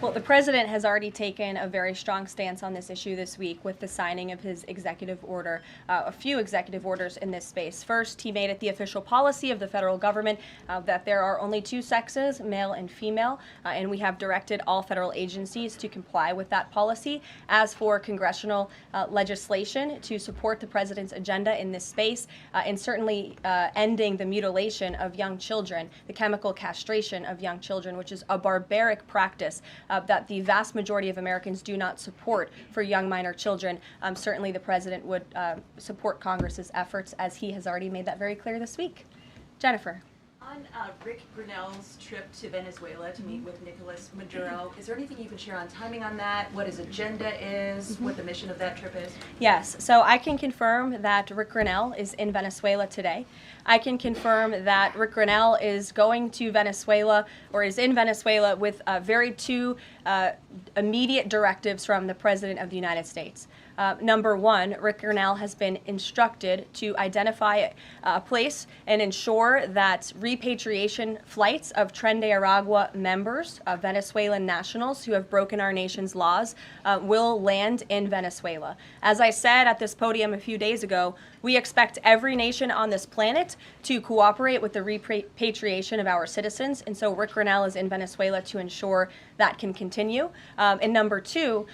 Well, the president has already taken a very strong stance on this issue this week with the signing of his executive order, a few executive orders in this space. First, he made it the official policy of the federal government that there are only two sexes, male and female, and we have directed all federal agencies to comply with that policy. As for congressional legislation to support the president's agenda in this space, and certainly ending the mutilation of young children, the chemical castration of young children, which is a barbaric practice that the vast majority of Americans do not support for young minor children. Certainly the president would support Congress's efforts, as he has already made that very clear this week. Jennifer. On Rick Grinnell's trip to Venezuela to meet with Nicolas Maduro, is there anything you can share on timing on that, what his agenda is, what the mission of that trip is? Yes, so I can confirm that Rick Grinnell is in Venezuela today. I can confirm that Rick Grinnell is going to Venezuela, or is in Venezuela, with two immediate directives from the President of the United States. Number one, Rick Grinnell has been instructed to identify a place and ensure that repatriation flights of Tren de Aragua members, Venezuelan nationals who have broken our nation's laws, will land in Venezuela. As I said at this podium a few days ago, we expect every nation on this planet to cooperate with the repatriation of our citizens, and so Rick Grinnell is in Venezuela to ensure that can continue. And number two,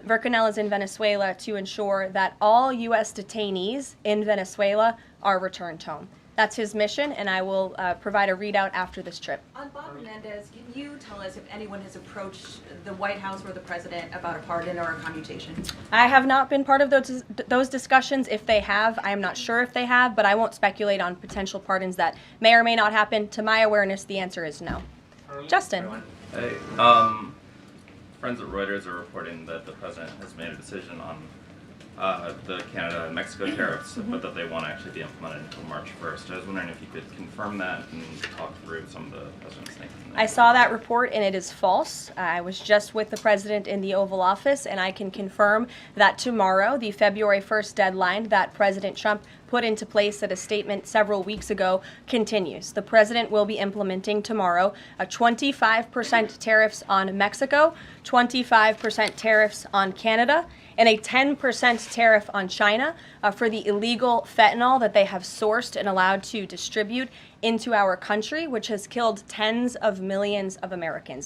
Rick Grinnell is in Venezuela to ensure that all U.S. detainees in Venezuela are returned home. That's his mission, and I will provide a readout after this trip. On Bob Menendez, can you tell us if anyone has approached the White House or the president about a pardon or a commutation? I have not been part of those discussions. If they have, I am not sure if they have, but I won't speculate on potential pardons that may or may not happen. To my awareness, the answer is no. Justin. Hey, friends at Reuters are reporting that the president has made a decision on the Canada and Mexico tariffs, but that they won't actually be implemented until March 1st. I was wondering if you could confirm that and talk through some of the president's thinking. I saw that report and it is false. I was just with the president in the Oval Office, and I can confirm that tomorrow, the February 1st deadline that President Trump put into place at a statement several weeks ago, continues. The president will be implementing tomorrow a 25% tariffs on Mexico, 25% tariffs on Canada, and a 10% tariff on China for the illegal fentanyl that they have sourced and allowed to distribute into our country, which has killed tens of millions of Americans.